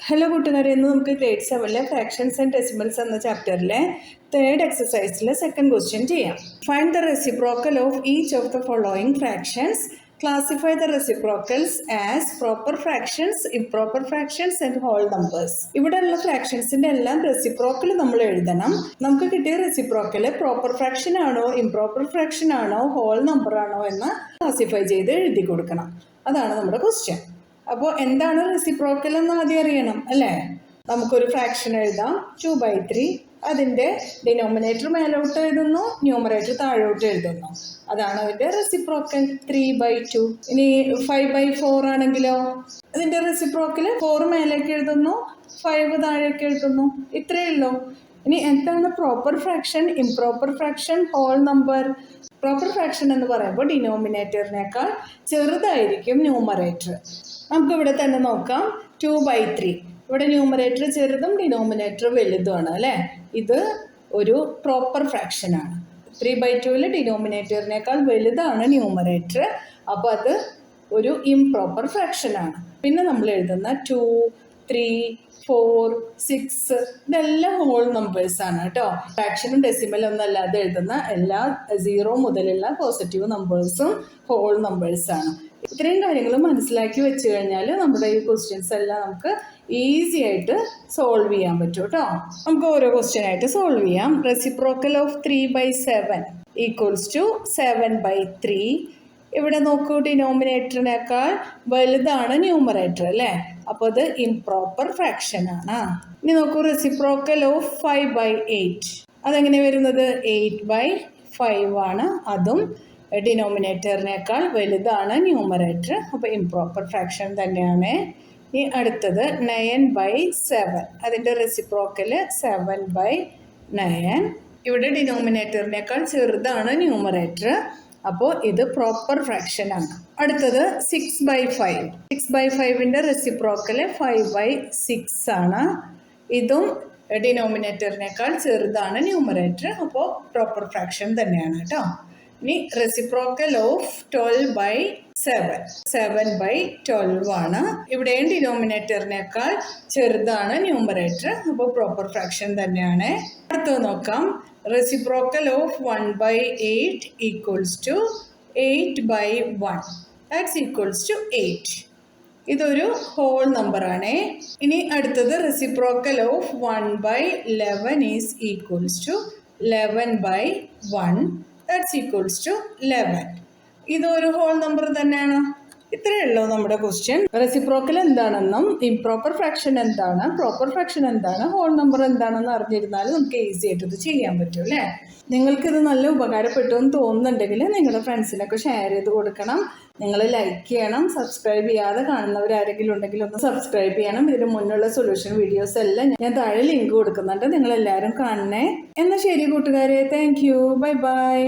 Hello കൂട്ടുകാരെ, ഇന്ന് നമുക്ക് ഗ്രേഡ് 7 ഫ്രാക്ഷൻസ് ആൻഡ് ഡെസിമൽസ് എന്ന ചാപ്റ്ററിലെ തേർഡ് എക്സസൈസിലെ സെക്കൻഡ് ക്വസ്റ്റ്യൻ ചെയ്യാം. Find the reciprocal of each of the following fractions. Classify the reciprocals as proper fractions, improper fractions and whole numbers. ഇവിടെയുള്ള ഫ്രാക്ഷൻസിന്റെ എല്ലാം റെസിപ്രോക്കൽ നമ്മൾ എഴുതണം. നമുക്ക് കിട്ടിയ റെസിപ്രോക്കൽ പ്രോപ്പർ ഫ്രാക്ഷൻ ആണോ, ഇംപ്രോപ്പർ ഫ്രാക്ഷൻ ആണോ, ഹോൾ നമ്പർ ആണോ എന്ന് ക്ലാസിഫൈ ചെയ്ത് എഴുതി കൊടുക്കണം. അതാണ് നമ്മുടെ ക്വസ്റ്റ്യൻ. അപ്പോൾ എന്താണ് റെസിപ്രോക്കൽ എന്ന് ആദ്യം അറിയണം അല്ലേ? നമുക്കൊരു ഫ്രാക്ഷൻ എഴുതാം 2/3. അതിൻ്റെ ഡിനോമിനേറ്റർ മേലോട്ട് എഴുതുന്നു, ന്യൂമറേറ്റർ താഴോട്ട് എഴുതുന്നു. അതാണ് അതിൻ്റെ റെസിപ്രോക്കൽ 3/2. ഇനി 5/4 ആണെങ്കിലോ അതിൻ്റെ റെസിപ്രോക്കൽ 4 മേലേക്ക് എഴുതുന്നു, 5 താഴേക്ക് എഴുതുന്നു. ഇത്രയേ ഉള്ളൂ. ഇനി എന്താണ് proper fraction, improper fraction, whole number? Proper fraction എന്ന് പറയുമ്പോൾ ഡിനോമിനേറ്ററിനേക്കാൾ ചെറുതായിരിക്കും ന്യൂമറേറ്റർ. നമുക്കിവിടെ തന്നെ നോക്കാം. 2/3. ഇവിടെ ന്യൂമറേറ്റർ ചെറുതും ഡിനോമിനേറ്റർ വലുതുമാണ് അല്ലേ? ഇത് ഒരു പ്രോപ്പർ ഫ്രാക്ഷനാണ്. 3/2 ഡിനോമിനേറ്ററിനേക്കാൾ വലുതാണ് ന്യൂമറേറ്റർ. അപ്പോൾ അത് ഒരു ഇംപ്രോപ്പർ ഫ്രാക്ഷനാണ്. പിന്നെ നമ്മൾ എഴുതുന്ന 2, 3, 4, 6 ഇതെല്ലാം ഹോൾ നമ്പേഴ്സാണ് കേട്ടോ. ഫ്രാക്ഷനും ഡെസിമലും ഒന്നും അല്ലാതെ എഴുതുന്ന എല്ലാ 0 മുതലുള്ള പോസിറ്റീവ് നമ്പേഴ്സും ഹോൾ നമ്പേഴ്സാണ്. ഇത്രയും കാര്യങ്ങൾ മനസ്സിലാക്കി വെച്ച് കഴിഞ്ഞാൽ നമ്മുടെ ഈ ക്വസ്റ്റ്യൻസ് എല്ലാം നമുക്ക് ഈസി ആയിട്ട് സോൾവ് ചെയ്യാൻ പറ്റും കേട്ടോ. നമുക്ക് ഓരോ ക്വസ്റ്റ്യൻ ആയിട്ട് സോൾവ് ചെയ്യാം. Reciprocal of 3/7 equals to 7/3. ഇവിടെ നോക്കൂ, ഡിനോമിനേറ്ററിനേക്കാൾ വലുതാണ് ന്യൂമറേറ്റർ അല്ലേ? അപ്പോൾ അത് ഇംപ്രോപ്പർ ഫ്രാക്ഷൻ ആണ്. ഇനി നോക്കൂ, റെസിപ്രോക്കൽ ഓഫ് 5/8. അതെങ്ങനെ വരുന്നത്? 8/5 ആണ്. അതും ഡിനോമിനേറ്ററിനേക്കാൾ വലുതാണ് ന്യൂമറേറ്റർ. അപ്പോൾ ഇംപ്രോപ്പർ ഫ്രാക്ഷൻ തന്നെയാണ്. ഇനി അടുത്തത് 9/7. അതിൻ്റെ റെസിപ്രോക്കൽ 7/9. ഇവിടെ ഡിനോമിനേറ്ററിനേക്കാൾ ചെറുതാണ് ന്യൂമറേറ്റർ. അപ്പോൾ ഇത് പ്രോപ്പർ ഫ്രാക്ഷൻ ആണ്. അടുത്തത് 6/5. 6/5ൻ്റെ റെസിപ്രോക്കൽ 5/6 ആണ്. ഇതും ഡിനോമിനേറ്ററിനേക്കാൾ ചെറുതാണ് ന്യൂമറേറ്റർ. അപ്പോൾ പ്രോപ്പർ ഫ്രാക്ഷൻ തന്നെയാണ് കേട്ടോ. ഇനി റെസിപ്രോക്കൽ ഓഫ് 12/7. 7/12 ആണ്. ഇവിടെയും ഡിനോമിനേറ്ററിനേക്കാൾ ചെറുതാണ് ന്യൂമറേറ്റർ. അപ്പോൾ പ്രോപ്പർ ഫ്രാക്ഷൻ തന്നെയാണ്. അടുത്തത് നോക്കാം. Reciprocal of 1/8 equals to 8/1. That's equals to 8. ഇതൊരു ഹോൾ നമ്പറാണ്. ഇനി അടുത്തത് reciprocal of 1/11 is equals to 11/1. That's equals to 11. ഇതൊരു ഹോൾ നമ്പർ തന്നെയാണ്. ഇത്രയേ ഉള്ളൂ നമ്മുടെ ക്വസ്റ്റ്യൻ. റെസിപ്രോക്കൽ എന്താണെന്നും ഇംപ്രോപ്പർ ഫ്രാക്ഷൻ എന്താണ്, പ്രോപ്പർ ഫ്രാക്ഷൻ എന്താണ്, ഹോൾ നമ്പർ എന്താണെന്ന് അറിഞ്ഞിരുന്നാൽ നമുക്ക് ഈസി ആയിട്ട് ഇത് ചെയ്യാൻ പറ്റും അല്ലേ? നിങ്ങൾക്കിത് നല്ല ഉപകാരപ്പെട്ടു എന്ന് തോന്നുന്നുണ്ടെങ്കിൽ നിങ്ങളുടെ ഫ്രണ്ട്സിനൊക്കെ ഷെയർ ചെയ്ത് കൊടുക്കണം. നിങ്ങൾ ലൈക്ക് ചെയ്യണം. സബ്സ്ക്രൈബ് ചെയ്യാതെ കാണുന്നവരാരെങ്കിലും ഉണ്ടെങ്കിൽ ഒന്ന് സബ്സ്ക്രൈബ് ചെയ്യണം. ഇതിന് മുന്നുള്ള സൊല്യൂഷൻ വീഡിയോസ് എല്ലാം ഞാൻ താഴെ ലിങ്ക് കൊടുക്കുന്നുണ്ട്. നിങ്ങളെല്ലാവരും കാണണേ. എന്നാൽ ശരി കൂട്ടുകാരെ, താങ്ക് യു. Bye bye.